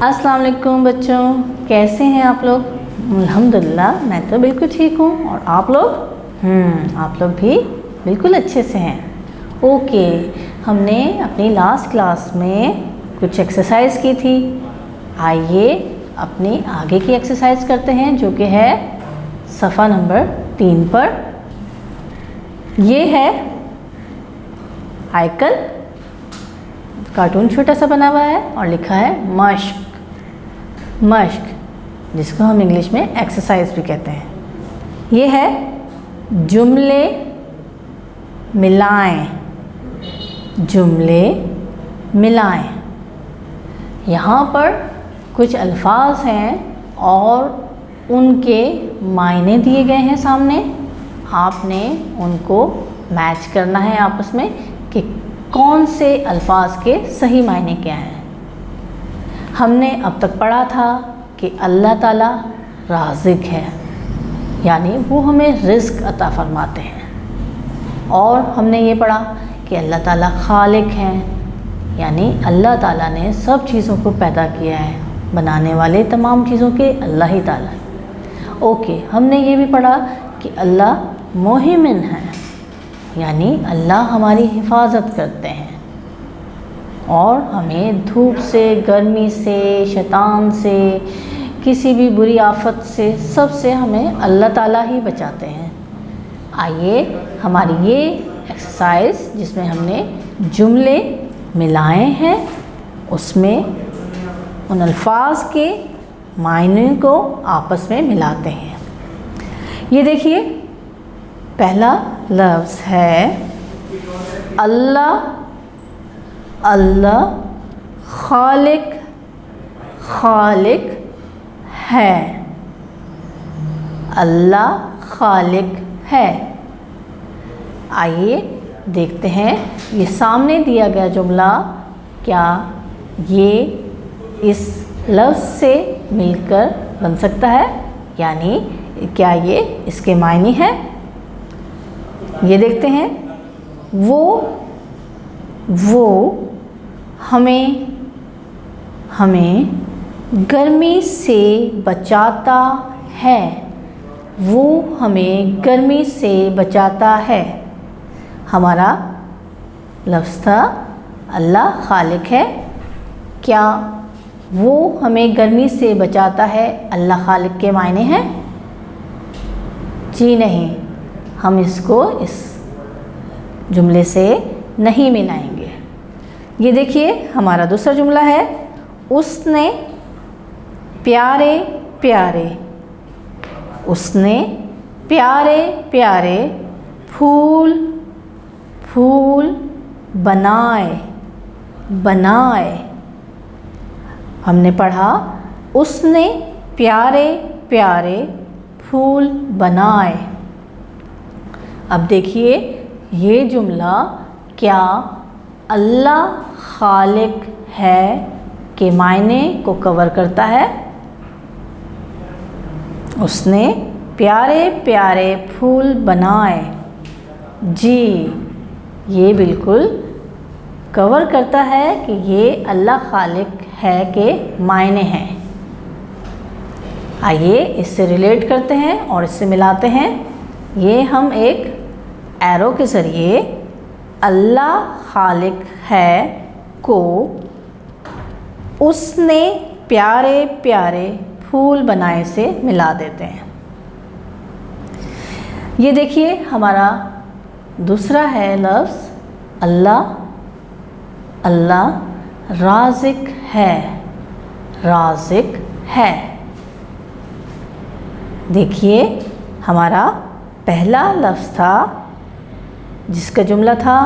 अस्सलाम वालेकुम बच्चों, कैसे हैं आप लोग? अल्हम्दुलिल्लाह मैं तो बिल्कुल ठीक हूँ। और आप लोग? आप लोग भी बिल्कुल अच्छे से हैं। ओके, हमने अपनी लास्ट क्लास में कुछ एक्सरसाइज की थी। आइए अपनी आगे की एक्सरसाइज करते हैं, जो कि है सफ़ा नंबर 3 पर। ये है आइकन, कार्टून छोटा सा बना हुआ है और लिखा है मश्क, मश्क, जिसको हम इंग्लिश में एक्सरसाइज भी कहते हैं। ये है जुमले मिलाएं, जुमले मिलाएं। यहाँ पर कुछ अल्फाज हैं और उनके मायने दिए गए हैं सामने। आपने उनको मैच करना है आपस में कि कौन से अल्फाज के सही मायने क्या हैं। हमने अब तक पढ़ा था कि अल्लाह ताला राज़िक है, यानी वो हमें रिज़्क अता फरमाते हैं। और हमने ये पढ़ा कि अल्लाह ताला खालिक हैं, यानी अल्लाह ताला ने सब चीज़ों को पैदा किया है, बनाने वाले तमाम चीज़ों के अल्लाह ही ताला है। ओके, हमने ये भी पढ़ा कि अल्लाह मोहिमिन है, यानी अल्लाह हमारी हिफाजत करते हैं और हमें धूप से, गर्मी से, शैतान से, किसी भी बुरी आफत से, सब से हमें अल्लाह ताला ही बचाते हैं। आइए हमारी ये एक्सरसाइज जिसमें हमने जुमले मिलाए हैं, उसमें उन अल्फाज के मायने को आपस में मिलाते हैं। ये देखिए, पहला लफ्ज़ है अल्लाह, अल्लाह खालिक, खालिक है, अल्लाह खालिक है। आइए देखते हैं ये सामने दिया गया जुमला क्या ये इस लफ्ज़ से मिलकर बन सकता है, यानी क्या ये इसके मायने हैं। ये देखते हैं, वो हमें गर्मी से बचाता है, वो हमें गर्मी से बचाता है। हमारा लफ्ज़ था अल्लाह खालिक है। क्या वो हमें गर्मी से बचाता है अल्लाह खालिक के मायने हैं? जी नहीं, हम इसको इस जुमले से नहीं मिलाएंगे। ये देखिए, हमारा दूसरा जुमला है उसने प्यारे प्यारे, उसने प्यारे प्यारे फूल फूल बनाए, बनाए। हमने पढ़ा उसने प्यारे प्यारे फूल बनाए। अब देखिए, ये जुमला क्या अल्लाह खालिक है के मायने को कवर करता है? उसने प्यारे प्यारे फूल बनाए, जी ये बिल्कुल कवर करता है कि ये अल्लाह खालिक है के मायने हैं। आइए इससे रिलेट करते हैं और इससे मिलाते हैं। ये हम एक एरो के ज़रिए अल्लाह खालिक है को उसने प्यारे प्यारे फूल बनाए से मिला देते हैं। ये देखिए, हमारा दूसरा है लफ्ज़ अल्लाह, अल्लाह राज़िक है, राज़िक है। देखिए, हमारा पहला लफ्ज़ था जिसका जुमला था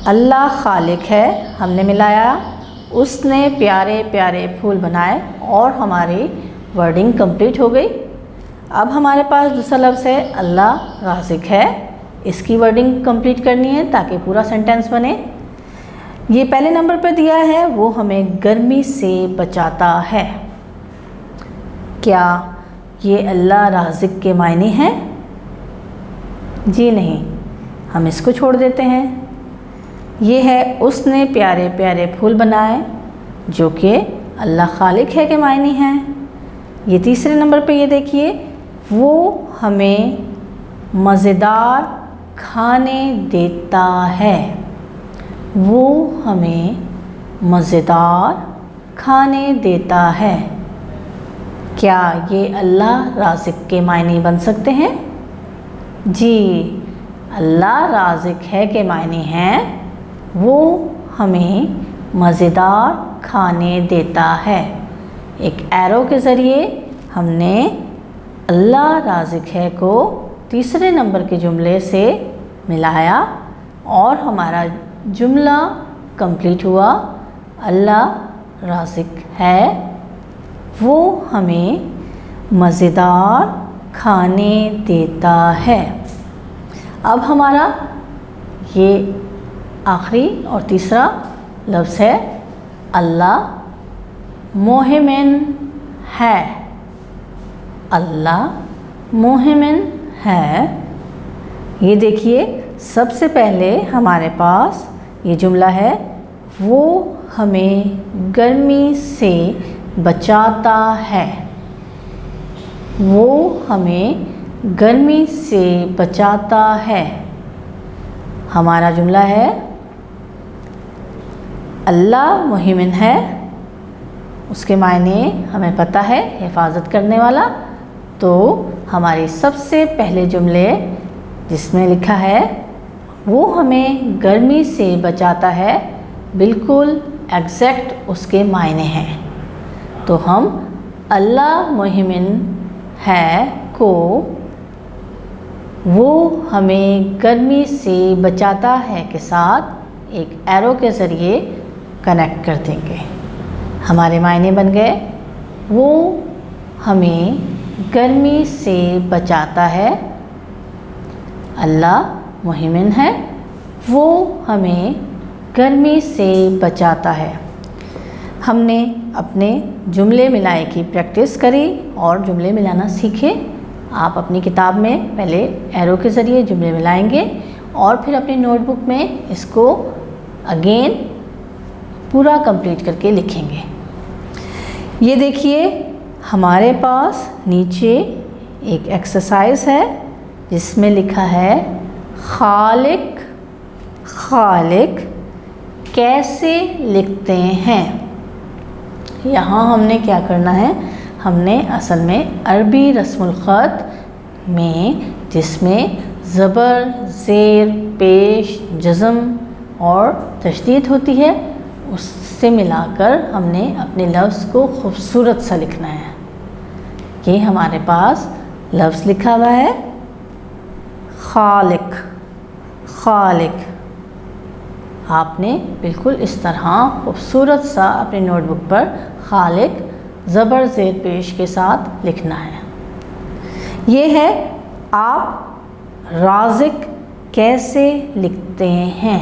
अल्लाह खालिक है, हमने मिलाया उसने प्यारे प्यारे फूल बनाए और हमारी वर्डिंग कंप्लीट हो गई। अब हमारे पास दूसरा लफ्ज़ है अल्लाह राज़िक है, इसकी वर्डिंग कंप्लीट करनी है ताकि पूरा सेंटेंस बने। ये पहले नंबर पर दिया है वो हमें गर्मी से बचाता है। क्या ये अल्लाह राज़िक के मायने हैं? जी नहीं, हम इसको छोड़ देते हैं। ये है उसने प्यारे प्यारे फूल बनाए, जो कि अल्लाह खालिक है के मायने हैं। ये तीसरे नंबर पे ये देखिए, वो हमें मज़ेदार खाने देता है। वो हमें मज़ेदार खाने देता है। क्या ये अल्लाह राज़िक के मायने बन सकते हैं? जी, अल्लाह राज़िक है के मायने हैं वो हमें मज़ेदार खाने देता है। एक एरो के ज़रिए हमने अल्लाह राज़िक है को तीसरे नंबर के जुमले से मिलाया और हमारा जुमला कंप्लीट हुआ। अल्लाह राज़िक है, वो हमें मज़ेदार खाने देता है। अब हमारा ये आखिरी और तीसरा लफ्ज़ है अल्लाह मोहमिन है। अल्लाह मोहमिन है। ये देखिए, सबसे पहले हमारे पास ये जुमला है, वो हमें गर्मी से बचाता है। वो हमें गर्मी से बचाता है। हमारा जुमला है अल्लाह मुहिमिन है, उसके मायने हमें पता है हिफाजत करने वाला। तो हमारे सबसे पहले जुमले जिसमें लिखा है वो हमें गर्मी से बचाता है, बिल्कुल एग्जैक्ट उसके मायने हैं। तो हम अल्लाह मुहिमिन है को वो हमें गर्मी से बचाता है के साथ एक एरो के ज़रिए कनेक्ट कर देंगे। हमारे मायने बन गए, वो हमें गर्मी से बचाता है। अल्लाह मुहिमिन है, वो हमें गर्मी से बचाता है। हमने अपने जुमले मिलाए की प्रैक्टिस करी और जुमले मिलाना सीखे। आप अपनी किताब में पहले एरो के ज़रिए जुमले मिलाएंगे और फिर अपनी नोटबुक में इसको अगेन पूरा कंप्लीट करके लिखेंगे। ये देखिए, हमारे पास नीचे एक एक्सरसाइज है जिसमें लिखा है खालिक। खालिक कैसे लिखते हैं? यहाँ हमने क्या करना है, हमने असल में अरबी रस्मुल ख़त में जिसमें ज़बर, ज़ेर, पेश, जज़म और तशदीद होती है, उससे मिलाकर हमने अपने लफ्ज़ को खूबसूरत सा लिखना है। कि हमारे पास लफ्ज़ लिखा हुआ है खालिक। खालिक आपने बिल्कुल इस तरह खूबसूरत सा अपनी नोटबुक पर खालिक ज़बर ज़ेर पेश के साथ लिखना है। ये है आप राज़िक कैसे लिखते हैं।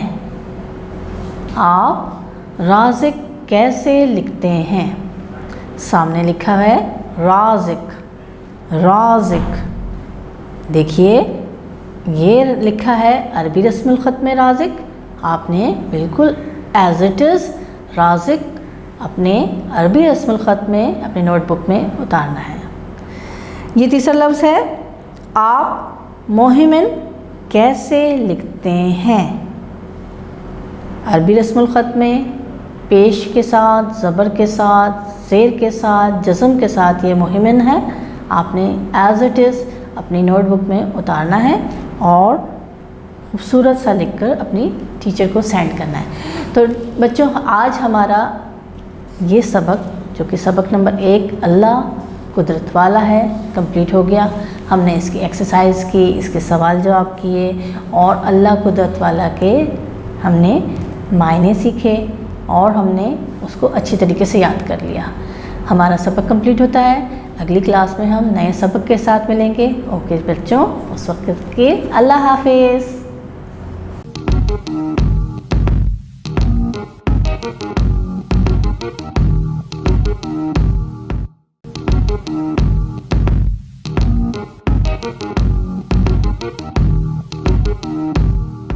आप राज़िक कैसे लिखते हैं? सामने लिखा है राज़िक। राज़िक देखिए, ये लिखा है अरबी रस्मुल ख़त में राज़िक। आपने बिल्कुल एज़ इट इज़ राज़िक अपने अरबी रस्मुल ख़त में अपने नोटबुक में उतारना है। ये तीसरा लफ्ज़ है आप मोहमिन कैसे लिखते हैं। अरबी रस्मुल ख़त में पेश के साथ, ज़बर के साथ, ज़ेर के साथ, जज़म के साथ ये मोहमिन है। आपने एज़ इट इज़ अपनी नोटबुक में उतारना है और खूबसूरत सा लिखकर अपनी टीचर को सेंड करना है। तो बच्चों, आज हमारा ये सबक जो कि सबक नंबर 1 अल्लाह कुदरत वाला है कंप्लीट हो गया। हमने इसकी एक्सरसाइज की, इसके सवाल जवाब किए और अल्लाह कुदरत वाला के हमने मायने सीखे और हमने उसको अच्छी तरीके से याद कर लिया। हमारा सबक कंप्लीट होता है। अगली क्लास में हम नए सबक के साथ मिलेंगे। ओके बच्चों, उस वक्त के अल्लाह हाफिज़।